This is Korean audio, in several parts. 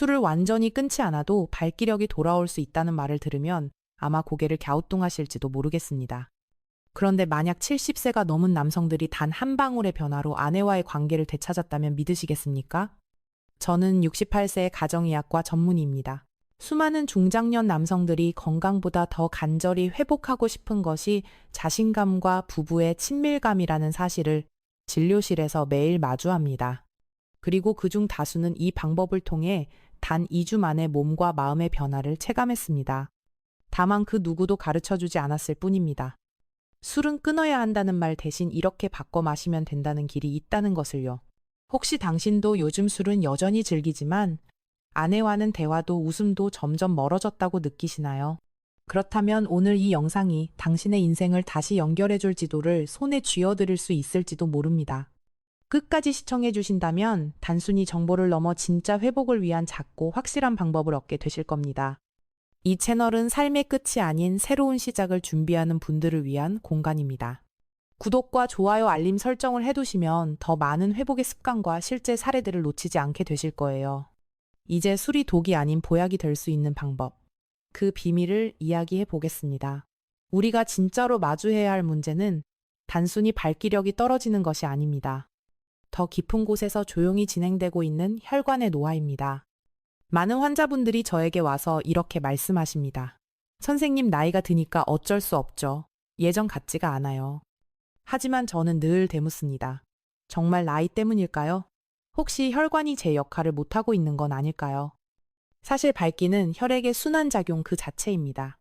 술을 완전히 끊지 않아도 발기력이 돌아올 수 있다는 말을 들으면 아마 고개를 갸우뚱하실지도 모르겠습니다. 그런데 만약 70세가 넘은 남성들이 단 한 방울의 변화로 아내와의 관계를 되찾았다면 믿으시겠습니까? 저는 68세의 가정의학과 전문의입니다. 수많은 중장년 남성들이 건강보다 더 간절히 회복하고 싶은 것이 자신감과 부부의 친밀감이라는 사실을 진료실에서 매일 마주합니다. 그리고 그중 다수는 이 방법을 통해 단 2주 만에 몸과 마음의 변화를 체감했습니다. 다만 그 누구도 가르쳐주지 않았을 뿐입니다. 술은 끊어야 한다는 말 대신 이렇게 바꿔 마시면 된다는 길이 있다는 것을요. 혹시 당신도 요즘 술은 여전히 즐기지만 아내와는 대화도 웃음도 점점 멀어졌다고 느끼시나요? 그렇다면 오늘 이 영상이 당신의 인생을 다시 연결해줄 지도를 손에 쥐어드릴 수 있을지도 모릅니다. 끝까지 시청해 주신다면 단순히 정보를 넘어 진짜 회복을 위한 작고 확실한 방법을 얻게 되실 겁니다. 이 채널은 삶의 끝이 아닌 새로운 시작을 준비하는 분들을 위한 공간입니다. 구독과 좋아요 알림 설정을 해두시면 더 많은 회복의 습관과 실제 사례들을 놓치지 않게 되실 거예요. 이제 술이 독이 아닌 보약이 될 수 있는 방법. 그 비밀을 이야기해 보겠습니다. 우리가 진짜로 마주해야 할 문제는 단순히 발기력이 떨어지는 것이 아닙니다. 더 깊은 곳에서 조용히 진행되고 있는 혈관의 노화입니다. 많은 환자분들이 저에게 와서 이렇게 말씀하십니다. 선생님, 나이가 드니까 어쩔 수 없죠. 예전 같지가 않아요. 하지만 저는 늘 되묻습니다. 정말 나이 때문일까요? 혹시 혈관이 제 역할을 못하고 있는 건 아닐까요? 사실 발기는 혈액의 순환작용 그 자체입니다.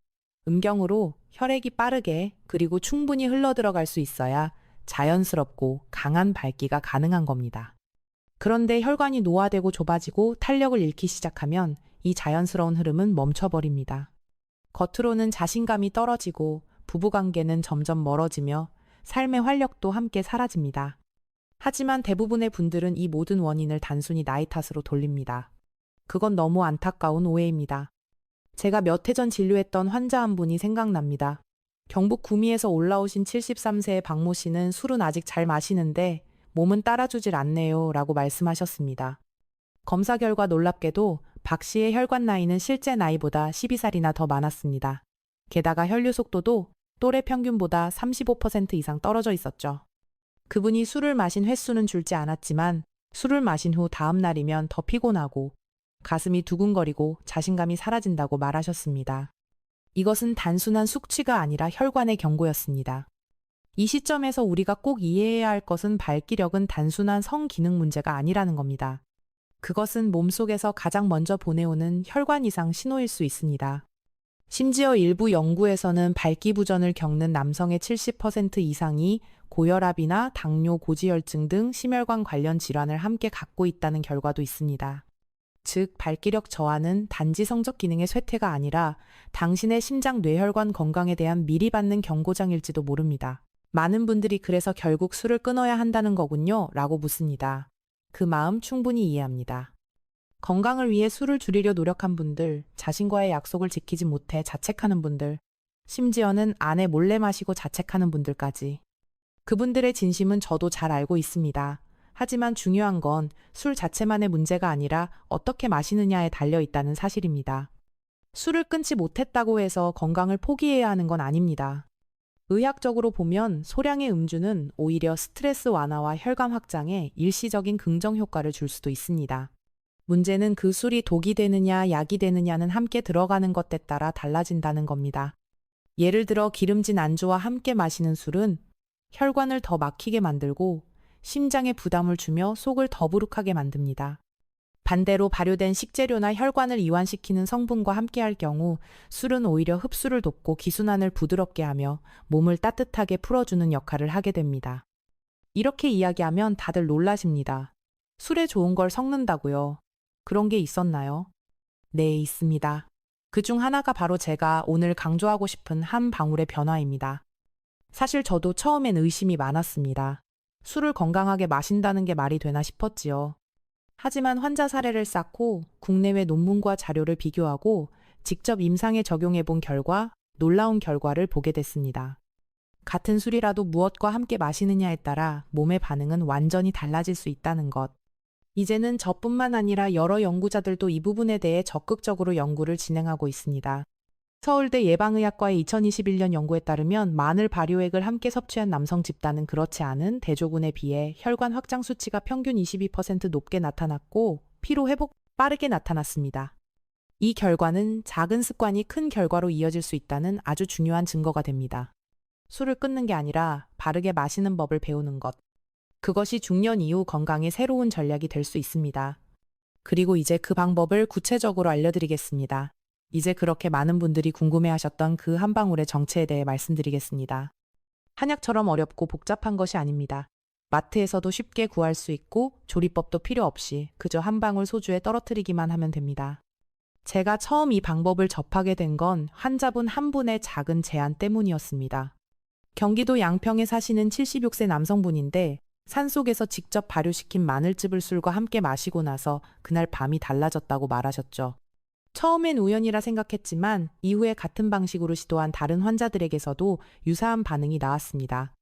음경으로 혈액이 빠르게 그리고 충분히 흘러들어갈 수 있어야 자연스럽고 강한 발기가 가능한 겁니다. 그런데 혈관이 노화되고 좁아지고 탄력을 잃기 시작하면 이 자연스러운 흐름은 멈춰버립니다. 겉으로는 자신감이 떨어지고 부부관계는 점점 멀어지며 삶의 활력도 함께 사라집니다. 하지만 대부분의 분들은 이 모든 원인을 단순히 나이 탓으로 돌립니다. 그건 너무 안타까운 오해입니다. 제가 몇 해 전 진료했던 환자 한 분이 생각납니다. 경북 구미에서 올라오신 73세의 박모 씨는 술은 아직 잘 마시는데 몸은 따라주질 않네요 라고 말씀하셨습니다. 검사 결과 놀랍게도 박 씨의 혈관 나이는 실제 나이보다 12살이나 더 많았습니다. 게다가 혈류 속도도 또래 평균보다 35% 이상 떨어져 있었죠. 그분이 술을 마신 횟수는 줄지 않았지만 술을 마신 후 다음 날이면 더 피곤하고 가슴이 두근거리고 자신감이 사라진다고 말하셨습니다. 이것은 단순한 숙취가 아니라 혈관의 경고였습니다. 이 시점에서 우리가 꼭 이해해야 할 것은 발기력은 단순한 성기능 문제가 아니라는 겁니다. 그것은 몸속에서 가장 먼저 보내오는 혈관 이상 신호일 수 있습니다. 심지어 일부 연구에서는 발기부전을 겪는 남성의 70% 이상이 고혈압이나 당뇨, 고지혈증 등 심혈관 관련 질환을 함께 갖고 있다는 결과도 있습니다. 즉, 발기력 저하는 단지 성적 기능의 쇠퇴가 아니라 당신의 심장 뇌혈관 건강에 대한 미리 받는 경고장일지도 모릅니다. 많은 분들이 그래서 결국 술을 끊어야 한다는 거군요 라고 묻습니다. 그 마음 충분히 이해합니다. 건강을 위해 술을 줄이려 노력한 분들, 자신과의 약속을 지키지 못해 자책하는 분들, 심지어는 아내 몰래 마시고 자책하는 분들까지. 그분들의 진심은 저도 잘 알고 있습니다. 하지만 중요한 건 술 자체만의 문제가 아니라 어떻게 마시느냐에 달려 있다는 사실입니다. 술을 끊지 못했다고 해서 건강을 포기해야 하는 건 아닙니다. 의학적으로 보면 소량의 음주는 오히려 스트레스 완화와 혈관 확장에 일시적인 긍정 효과를 줄 수도 있습니다. 문제는 그 술이 독이 되느냐 약이 되느냐는 함께 들어가는 것에 따라 달라진다는 겁니다. 예를 들어 기름진 안주와 함께 마시는 술은 혈관을 더 막히게 만들고 심장에 부담을 주며 속을 더부룩하게 만듭니다. 반대로 발효된 식재료나 혈관을 이완시키는 성분과 함께할 경우 술은 오히려 흡수를 돕고 기순환을 부드럽게 하며 몸을 따뜻하게 풀어주는 역할을 하게 됩니다. 이렇게 이야기하면 다들 놀라십니다. 술에 좋은 걸 섞는다고요? 그런 게 있었나요? 네, 있습니다. 그중 하나가 바로 제가 오늘 강조하고 싶은 한 방울의 변화입니다. 사실 저도 처음엔 의심이 많았습니다. 술을 건강하게 마신다는 게 말이 되나 싶었지요. 하지만 환자 사례를 쌓고 국내외 논문과 자료를 비교하고 직접 임상에 적용해 본 결과 놀라운 결과를 보게 됐습니다. 같은 술이라도 무엇과 함께 마시느냐에 따라 몸의 반응은 완전히 달라질 수 있다는 것. 이제는 저뿐만 아니라 여러 연구자들도 이 부분에 대해 적극적으로 연구를 진행하고 있습니다. 서울대 예방의학과의 2021년 연구에 따르면 마늘 발효액을 함께 섭취한 남성 집단은 그렇지 않은 대조군에 비해 혈관 확장 수치가 평균 22% 높게 나타났고 피로 회복 빠르게 나타났습니다. 이 결과는 작은 습관이 큰 결과로 이어질 수 있다는 아주 중요한 증거가 됩니다. 술을 끊는 게 아니라 바르게 마시는 법을 배우는 것. 그것이 중년 이후 건강의 새로운 전략이 될 수 있습니다. 그리고 이제 그 방법을 구체적으로 알려드리겠습니다. 이제 그렇게 많은 분들이 궁금해하셨던 그 한 방울의 정체에 대해 말씀드리겠습니다. 한약처럼 어렵고 복잡한 것이 아닙니다. 마트에서도 쉽게 구할 수 있고 조리법도 필요 없이 그저 한 방울 소주에 떨어뜨리기만 하면 됩니다. 제가 처음 이 방법을 접하게 된 건 환자분 한 분의 작은 제안 때문이었습니다. 경기도 양평에 사시는 76세 남성분인데 산속에서 직접 발효시킨 마늘즙을 술과 함께 마시고 나서 그날 밤이 달라졌다고 말하셨죠. 처음엔 우연이라 생각했지만 이후에 같은 방식으로 시도한 다른 환자들에게서도 유사한 반응이 나왔습니다.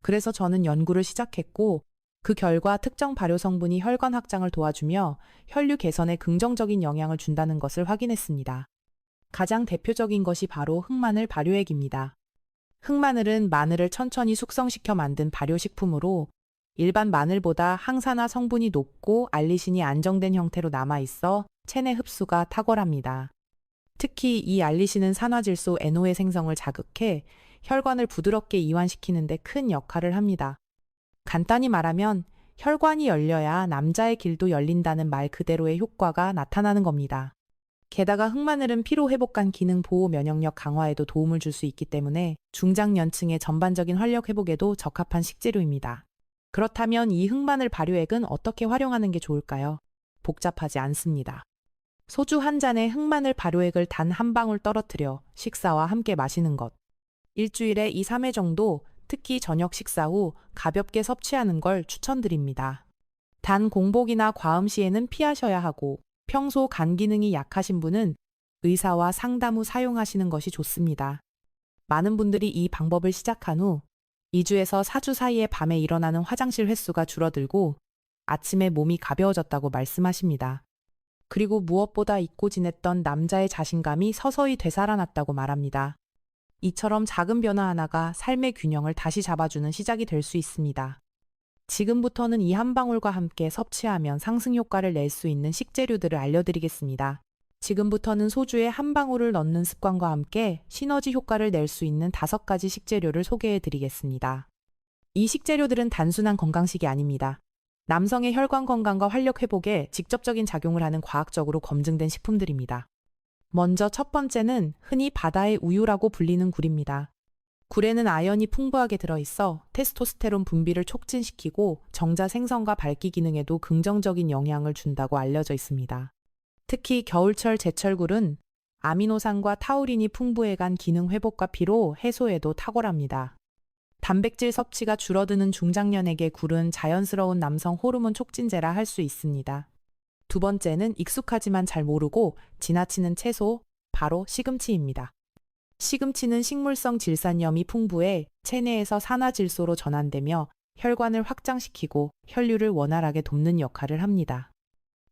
그래서 저는 연구를 시작했고 그 결과 특정 발효 성분이 혈관 확장을 도와주며 혈류 개선에 긍정적인 영향을 준다는 것을 확인했습니다. 가장 대표적인 것이 바로 흑마늘 발효액입니다. 흑마늘은 마늘을 천천히 숙성시켜 만든 발효식품으로 일반 마늘보다 항산화 성분이 높고 알리신이 안정된 형태로 남아있어 체내 흡수가 탁월합니다. 특히 이 알리신은 산화질소 NO의 생성을 자극해 혈관을 부드럽게 이완시키는 데 큰 역할을 합니다. 간단히 말하면 혈관이 열려야 남자의 길도 열린다는 말 그대로의 효과가 나타나는 겁니다. 게다가 흑마늘은 피로회복관 기능 보호 면역력 강화에도 도움을 줄 수 있기 때문에 중장년층의 전반적인 활력 회복에도 적합한 식재료입니다. 그렇다면 이 흑마늘 발효액은 어떻게 활용하는 게 좋을까요? 복잡하지 않습니다. 소주 한 잔에 흑마늘 발효액을 단 한 방울 떨어뜨려 식사와 함께 마시는 것. 일주일에 2, 3회 정도, 특히 저녁 식사 후 가볍게 섭취하는 걸 추천드립니다. 단 공복이나 과음 시에는 피하셔야 하고 평소 간 기능이 약하신 분은 의사와 상담 후 사용하시는 것이 좋습니다. 많은 분들이 이 방법을 시작한 후 2주에서 4주 사이에 밤에 일어나는 화장실 횟수가 줄어들고 아침에 몸이 가벼워졌다고 말씀하십니다. 그리고 무엇보다 잊고 지냈던 남자의 자신감이 서서히 되살아났다고 말합니다. 이처럼 작은 변화 하나가 삶의 균형을 다시 잡아주는 시작이 될 수 있습니다. 지금부터는 이 한 방울과 함께 섭취하면 상승 효과를 낼 수 있는 식재료들을 알려드리겠습니다. 지금부터는 소주에 한 방울을 넣는 습관과 함께 시너지 효과를 낼 수 있는 5가지 식재료를 소개해드리겠습니다. 이 식재료들은 단순한 건강식이 아닙니다. 남성의 혈관 건강과 활력 회복에 직접적인 작용을 하는 과학적으로 검증된 식품들입니다. 먼저 첫 번째는 흔히 바다의 우유라고 불리는 굴입니다. 굴에는 아연이 풍부하게 들어있어 테스토스테론 분비를 촉진시키고 정자 생성과 밝기 기능에도 긍정적인 영향을 준다고 알려져 있습니다. 특히 겨울철 제철굴은 아미노산과 타우린이 풍부해간 기능 회복과 피로 해소에도 탁월합니다. 단백질 섭취가 줄어드는 중장년에게 굴은 자연스러운 남성 호르몬 촉진제라 할 수 있습니다. 두 번째는 익숙하지만 잘 모르고 지나치는 채소, 바로 시금치입니다. 시금치는 식물성 질산염이 풍부해 체내에서 산화질소로 전환되며 혈관을 확장시키고 혈류를 원활하게 돕는 역할을 합니다.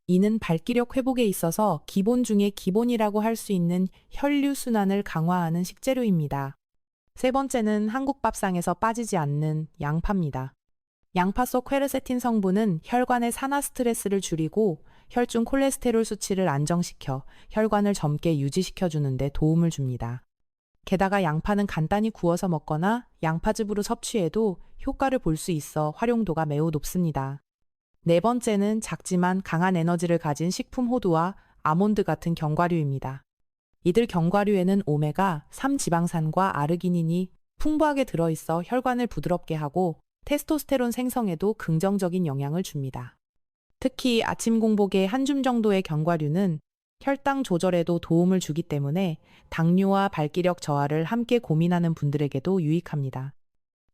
이는 발기력 회복에 있어서 기본 중에 기본이라고 할 수 있는 혈류 순환을 강화하는 식재료입니다. 세 번째는 한국 밥상에서 빠지지 않는 양파입니다. 양파 속 퀘르세틴 성분은 혈관의 산화 스트레스를 줄이고 혈중 콜레스테롤 수치를 안정시켜 혈관을 젊게 유지시켜주는 데 도움을 줍니다. 게다가 양파는 간단히 구워서 먹거나 양파즙으로 섭취해도 효과를 볼 수 있어 활용도가 매우 높습니다. 네 번째는 작지만 강한 에너지를 가진 식품 호두와 아몬드 같은 견과류입니다. 이들 견과류에는 오메가 3 지방산과 아르기닌이 풍부하게 들어있어 혈관을 부드럽게 하고 테스토스테론 생성에도 긍정적인 영향을 줍니다. 특히 아침 공복에 한 줌 정도의 견과류는 혈당 조절에도 도움을 주기 때문에 당뇨와 발기력 저하를 함께 고민하는 분들에게도 유익합니다.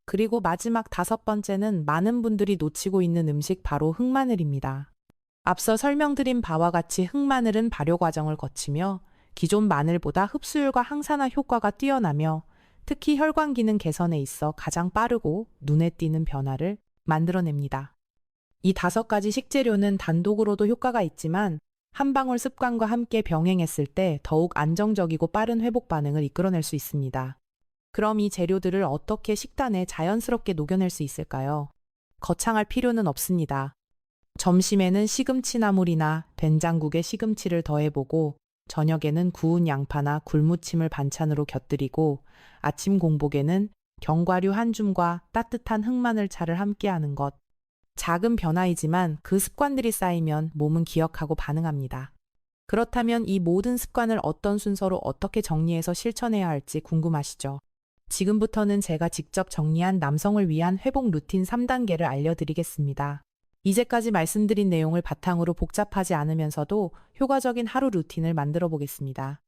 그리고 마지막 5번째는 많은 분들이 놓치고 있는 음식 바로 흑마늘입니다. 앞서 설명드린 바와 같이 흑마늘은 발효 과정을 거치며 기존 마늘보다 흡수율과 항산화 효과가 뛰어나며 특히 혈관 기능 개선에 있어 가장 빠르고 눈에 띄는 변화를 만들어냅니다. 이 5가지 식재료는 단독으로도 효과가 있지만 한 방울 습관과 함께 병행했을 때 더욱 안정적이고 빠른 회복 반응을 이끌어낼 수 있습니다. 그럼 이 재료들을 어떻게 식단에 자연스럽게 녹여낼 수 있을까요? 거창할 필요는 없습니다. 점심에는 시금치나물이나 된장국에 시금치를 더해보고 저녁에는 구운 양파나 굴무침을 반찬으로 곁들이고 아침 공복에는 견과류 한 줌과 따뜻한 흑마늘차를 함께하는 것. 작은 변화이지만 그 습관들이 쌓이면 몸은 기억하고 반응합니다. 그렇다면 이 모든 습관을 어떤 순서로 어떻게 정리해서 실천해야 할지 궁금하시죠? 지금부터는 제가 직접 정리한 남성을 위한 회복 루틴 3단계를 알려드리겠습니다. 이제까지 말씀드린 내용을 바탕으로 복잡하지 않으면서도 효과적인 하루 루틴을 만들어 보겠습니다.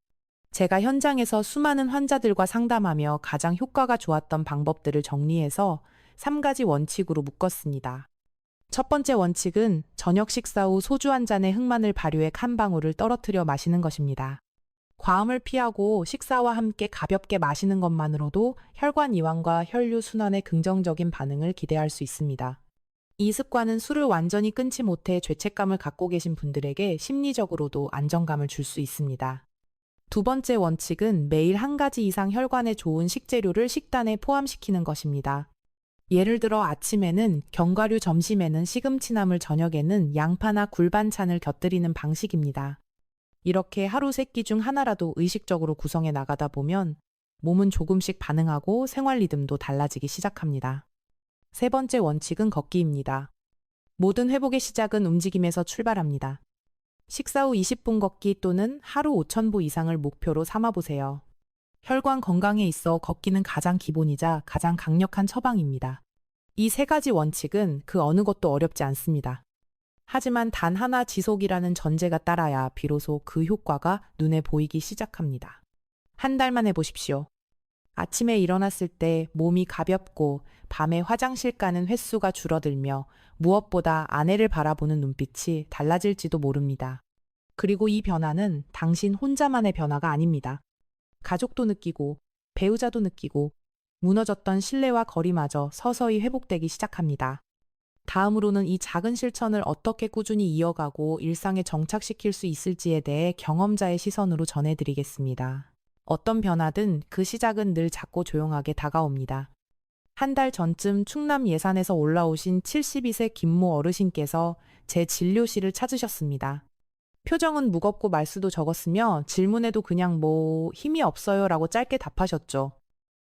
제가 현장에서 수많은 환자들과 상담하며 가장 효과가 좋았던 방법들을 정리해서 3가지 원칙으로 묶었습니다. 첫 번째 원칙은 저녁 식사 후 소주 한 잔에 흑마늘 발효액 한 방울을 떨어뜨려 마시는 것입니다. 과음을 피하고 식사와 함께 가볍게 마시는 것만으로도 혈관 이완과 혈류 순환에 긍정적인 반응을 기대할 수 있습니다. 이 습관은 술을 완전히 끊지 못해 죄책감을 갖고 계신 분들에게 심리적으로도 안정감을 줄 수 있습니다. 두 번째 원칙은 매일 한 가지 이상 혈관에 좋은 식재료를 식단에 포함시키는 것입니다. 예를 들어 아침에는 견과류, 점심에는 시금치나물, 저녁에는 양파나 굴 반찬을 곁들이는 방식입니다. 이렇게 하루 3끼 중 하나라도 의식적으로 구성해 나가다 보면 몸은 조금씩 반응하고 생활 리듬도 달라지기 시작합니다. 세 번째 원칙은 걷기입니다. 모든 회복의 시작은 움직임에서 출발합니다. 식사 후 20분 걷기 또는 하루 5,000보 이상을 목표로 삼아보세요. 혈관 건강에 있어 걷기는 가장 기본이자 가장 강력한 처방입니다. 이 3가지 원칙은 그 어느 것도 어렵지 않습니다. 하지만 단 하나 지속이라는 전제가 따라야 비로소 그 효과가 눈에 보이기 시작합니다. 한 달만 해보십시오. 아침에 일어났을 때 몸이 가볍고 밤에 화장실 가는 횟수가 줄어들며 무엇보다 아내를 바라보는 눈빛이 달라질지도 모릅니다. 그리고 이 변화는 당신 혼자만의 변화가 아닙니다. 가족도 느끼고 배우자도 느끼고 무너졌던 신뢰와 거리마저 서서히 회복되기 시작합니다. 다음으로는 이 작은 실천을 어떻게 꾸준히 이어가고 일상에 정착시킬 수 있을지에 대해 경험자의 시선으로 전해드리겠습니다. 어떤 변화든 그 시작은 늘 작고 조용하게 다가옵니다. 한 달 전쯤 충남 예산에서 올라오신 72세 김모 어르신께서 제 진료실을 찾으셨습니다. 표정은 무겁고 말수도 적었으며 질문에도 그냥 힘이 없어요 라고 짧게 답하셨죠.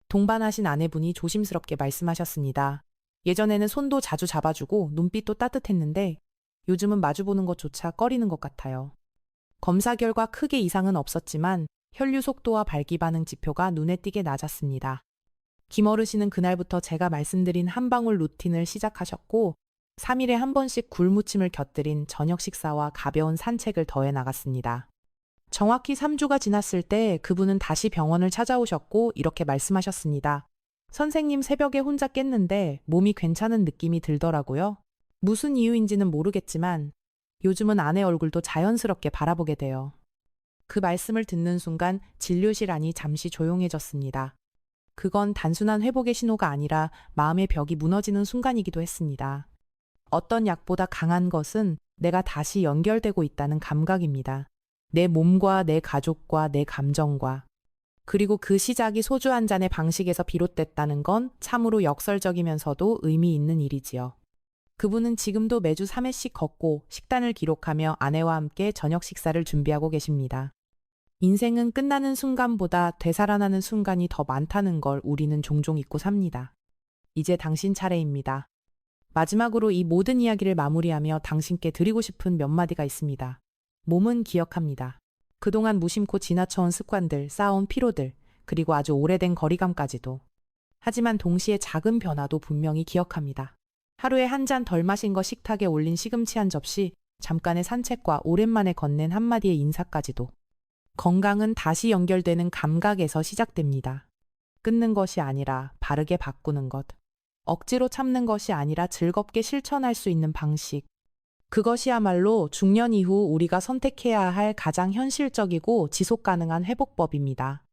동반하신 아내분이 조심스럽게 말씀하셨습니다. 예전에는 손도 자주 잡아주고 눈빛도 따뜻했는데 요즘은 마주보는 것조차 꺼리는 것 같아요. 검사 결과 크게 이상은 없었지만 혈류 속도와 발기 반응 지표가 눈에 띄게 낮았습니다. 김 어르신은 그날부터 제가 말씀드린 한 방울 루틴을 시작하셨고 3일에 한 번씩 굴무침을 곁들인 저녁 식사와 가벼운 산책을 더해 나갔습니다. 정확히 3주가 지났을 때 그분은 다시 병원을 찾아오셨고 이렇게 말씀하셨습니다. 선생님, 새벽에 혼자 깼는데 몸이 괜찮은 느낌이 들더라고요. 무슨 이유인지는 모르겠지만 요즘은 아내 얼굴도 자연스럽게 바라보게 돼요. 그 말씀을 듣는 순간 진료실 안이 잠시 조용해졌습니다. 그건 단순한 회복의 신호가 아니라 마음의 벽이 무너지는 순간이기도 했습니다. 어떤 약보다 강한 것은 내가 다시 연결되고 있다는 감각입니다. 내 몸과 내 가족과 내 감정과. 그리고 그 시작이 소주 한 잔의 방식에서 비롯됐다는 건 참으로 역설적이면서도 의미 있는 일이지요. 그분은 지금도 매주 3회씩 걷고 식단을 기록하며 아내와 함께 저녁 식사를 준비하고 계십니다. 인생은 끝나는 순간보다 되살아나는 순간이 더 많다는 걸 우리는 종종 잊고 삽니다. 이제 당신 차례입니다. 마지막으로 이 모든 이야기를 마무리하며 당신께 드리고 싶은 몇 마디가 있습니다. 몸은 기억합니다. 그동안 무심코 지나쳐온 습관들, 쌓아온 피로들, 그리고 아주 오래된 거리감까지도. 하지만 동시에 작은 변화도 분명히 기억합니다. 하루에 한 잔 덜 마신 거, 식탁에 올린 시금치 한 접시, 잠깐의 산책과 오랜만에 건넨 한마디의 인사까지도. 건강은 다시 연결되는 감각에서 시작됩니다. 끊는 것이 아니라 바르게 바꾸는 것. 억지로 참는 것이 아니라 즐겁게 실천할 수 있는 방식. 그것이야말로 중년 이후 우리가 선택해야 할 가장 현실적이고 지속 가능한 회복법입니다.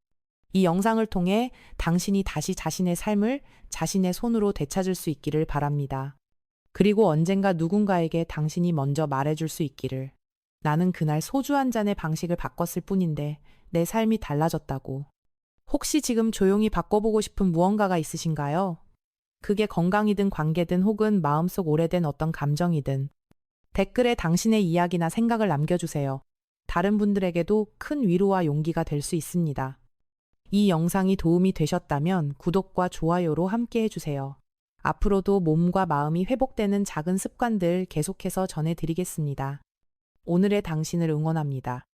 이 영상을 통해 당신이 다시 자신의 삶을 자신의 손으로 되찾을 수 있기를 바랍니다. 그리고 언젠가 누군가에게 당신이 먼저 말해줄 수 있기를. 나는 그날 소주 한 잔의 방식을 바꿨을 뿐인데 내 삶이 달라졌다고. 혹시 지금 조용히 바꿔보고 싶은 무언가가 있으신가요? 그게 건강이든 관계든 혹은 마음속 오래된 어떤 감정이든 댓글에 당신의 이야기나 생각을 남겨주세요. 다른 분들에게도 큰 위로와 용기가 될 수 있습니다. 이 영상이 도움이 되셨다면 구독과 좋아요로 함께 해주세요. 앞으로도 몸과 마음이 회복되는 작은 습관들 계속해서 전해드리겠습니다. 오늘의 당신을 응원합니다.